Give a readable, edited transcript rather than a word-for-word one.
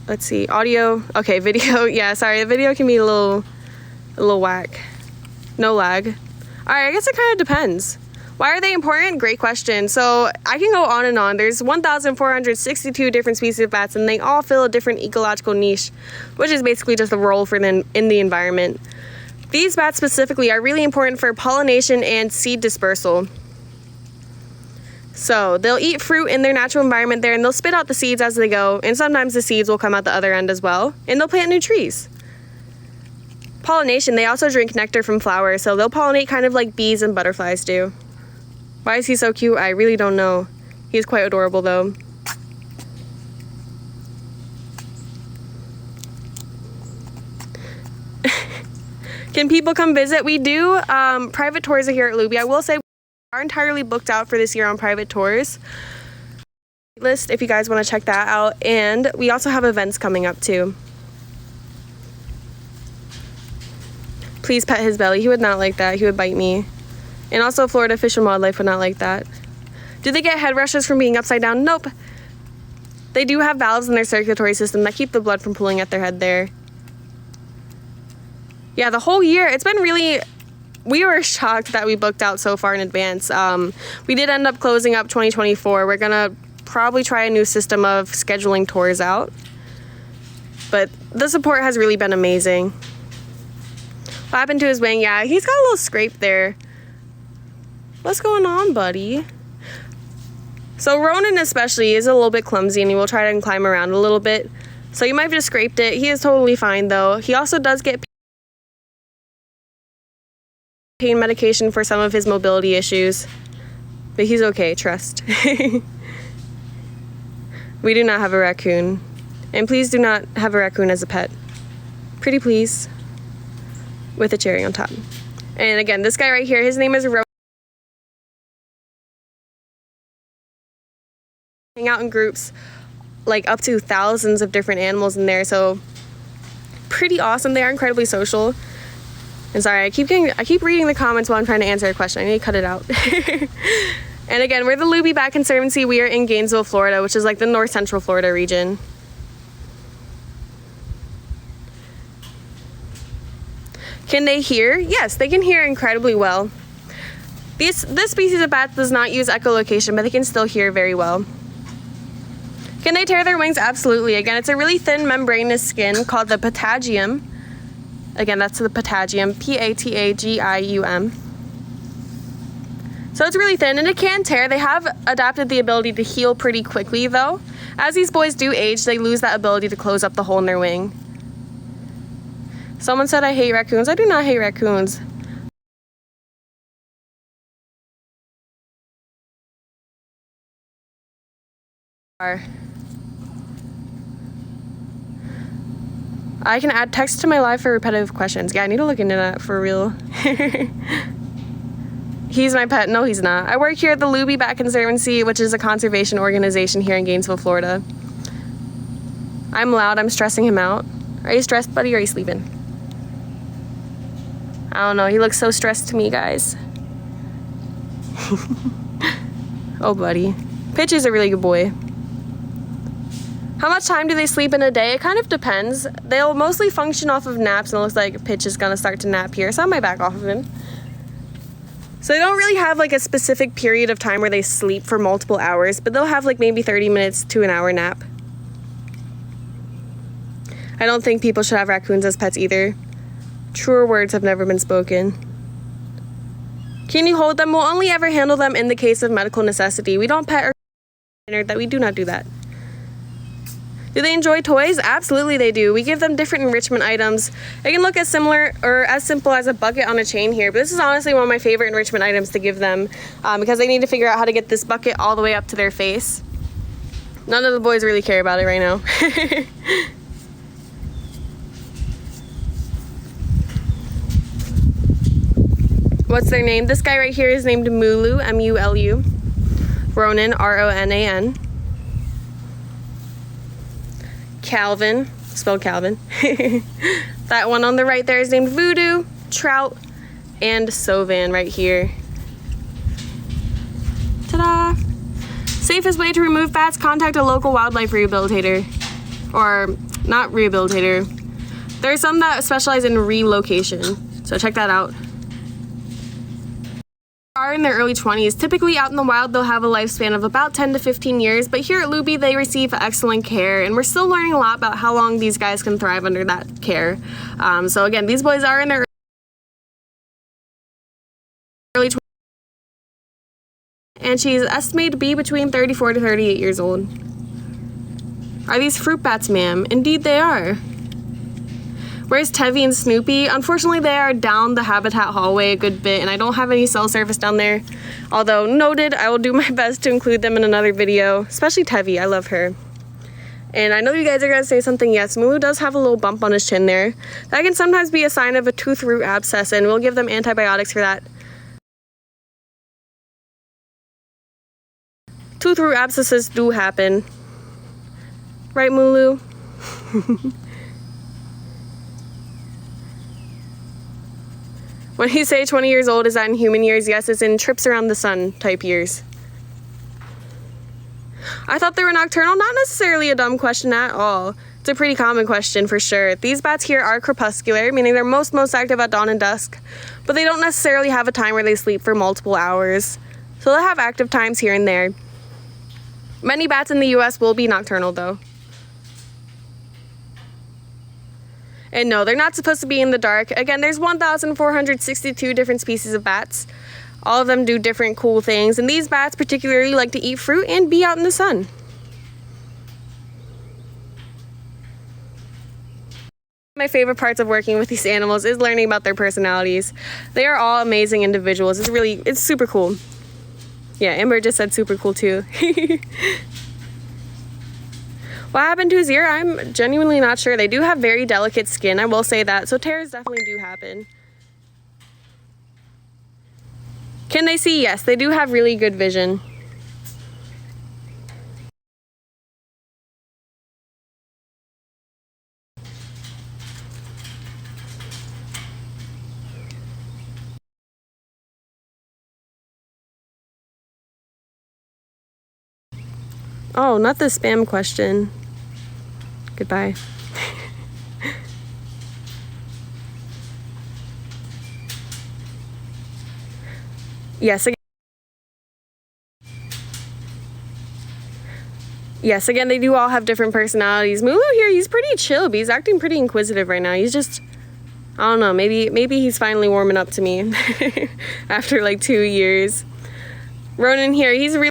let's see, audio. Okay, video. Yeah, sorry, the video can be a little whack. No lag. All right, I guess it kind of depends. Why are they important? Great question. So I can go on and on. There's 1,462 different species of bats, and they all fill a different ecological niche, which is basically just a role for them in the environment. These bats specifically are really important for pollination and seed dispersal. So they'll eat fruit in their natural environment there, and they'll spit out the seeds as they go, and sometimes the seeds will come out the other end as well, and they'll plant new trees. Pollination, they also drink nectar from flowers, so they'll pollinate kind of like bees and butterflies do. Why is he so cute? I really don't know. He's quite adorable though. Can people come visit? We do private tours here at Luby. I will say we are entirely booked out for this year on private tours. List if you guys want to check that out. And we also have events coming up too. Please pet his belly. He would not like that. He would bite me. And also Florida Fish and Wildlife would not like that. Do they get head rushes from being upside down? Nope. They do have valves in their circulatory system that keep the blood from pooling at their head there. Yeah, the whole year, it's been really, we were shocked that we booked out so far in advance. We did end up closing up 2024. We're gonna probably try a new system of scheduling tours out. But the support has really been amazing. What happened to his wing? Yeah, he's got a little scrape there. What's going on, buddy? So Ronan especially is a little bit clumsy, and he will try to climb around a little bit. So you might have just scraped it. He is totally fine though. He also does get pain medication for some of his mobility issues. But he's okay, trust. We do not have a raccoon. And please do not have a raccoon as a pet. Pretty please. With a cherry on top. And again, this guy right here, his name is Ronan. Hang out in groups, like up to thousands of different animals in there, so pretty awesome. They are incredibly social. And sorry, I keep reading the comments while I'm trying to answer a question. I need to cut it out. And again, we're the Luby Bat Conservancy. We are in Gainesville, Florida, which is like the north central Florida region. Can they hear? Yes, they can hear incredibly well. This species of bat does not use echolocation, but they can still hear very well. Can they tear their wings? Absolutely. Again, it's a really thin membranous skin called the patagium. Again, that's the patagium, P-A-T-A-G-I-U-M. So it's really thin, and it can tear. They have adapted the ability to heal pretty quickly, though. As these boys do age, they lose that ability to close up the hole in their wing. Someone said I hate raccoons. I do not hate raccoons. I can add text to my live for repetitive questions. Yeah, I need to look into that for real. He's my pet. No, he's not. I work here at the Luby Bat Conservancy, which is a conservation organization here in Gainesville, Florida. I'm loud. I'm stressing him out. Are you stressed, buddy, or are you sleeping? I don't know. He looks so stressed to me, guys. Oh, buddy. Pitch is a really good boy. How much time do they sleep in a day? It kind of depends. They'll mostly function off of naps, and it looks like Pitch is gonna start to nap here, so I might back off of him. So they don't really have like a specific period of time where they sleep for multiple hours, but they'll have like maybe 30 minutes to an hour nap. I don't think people should have raccoons as pets either. Truer words have never been spoken. Can you hold them? We'll only ever handle them in the case of medical necessity. We don't pet or that. We do not do that. Do they enjoy toys? Absolutely they do. We give them different enrichment items. It can look as similar or as simple as a bucket on a chain here, but this is honestly one of my favorite enrichment items to give them because they need to figure out how to get this bucket all the way up to their face. None of the boys really care about it right now. What's their name? This guy right here is named Mulu, M-U-L-U. Ronan, R-O-N-A-N. Calvin, spelled Calvin. That one on the right there is named Voodoo, Trout, and Sovan right here. Ta-da! Safest way to remove bats, contact a local wildlife rehabilitator. or not rehabilitator. There's some that specialize in relocation, so check that out. Are in their early 20s. Typically out in the wild, they'll have a lifespan of about 10 to 15 years, but here at Luby, they receive excellent care, and we're still learning a lot about how long these guys can thrive under that care. So again, these boys are in their early 20s, and she's estimated to be between 34 to 38 years old. Are these fruit bats, ma'am? Indeed they are. Where's Tevy and Snoopy? Unfortunately, they are down the habitat hallway a good bit, and I don't have any cell service down there. Although, noted, I will do my best to include them in another video, especially Tevy. I love her. And I know you guys are going to say something. Yes, Mulu does have a little bump on his chin there. That can sometimes be a sign of a tooth root abscess, and we'll give them antibiotics for that. Tooth root abscesses do happen. Right, Mulu? When you say 20 years old, is that in human years? Yes, it's in trips around the sun type years. I thought they were nocturnal. Not necessarily a dumb question at all. It's a pretty common question for sure. These bats here are crepuscular, meaning they're most active at dawn and dusk, but they don't necessarily have a time where they sleep for multiple hours. So they'll have active times here and there. Many bats in the US will be nocturnal though. And no, they're not supposed to be in the dark. Again, there's 1,462 different species of bats. All of them do different cool things, and these bats particularly like to eat fruit and be out in the sun. My favorite parts of working with these animals is learning about their personalities. They are all amazing individuals. It's super cool. Yeah, Amber just said super cool too. What happened to his ear? I'm genuinely not sure. They do have very delicate skin, I will say that, so tears definitely do happen. Can they see? Yes, they do have really good vision. Oh, not the spam question. Goodbye. Yes, again, they do all have different personalities. Mulu here, he's pretty chill, but he's acting pretty inquisitive right now. He's just, I don't know, maybe he's finally warming up to me after like 2 years. Ronan here, he's really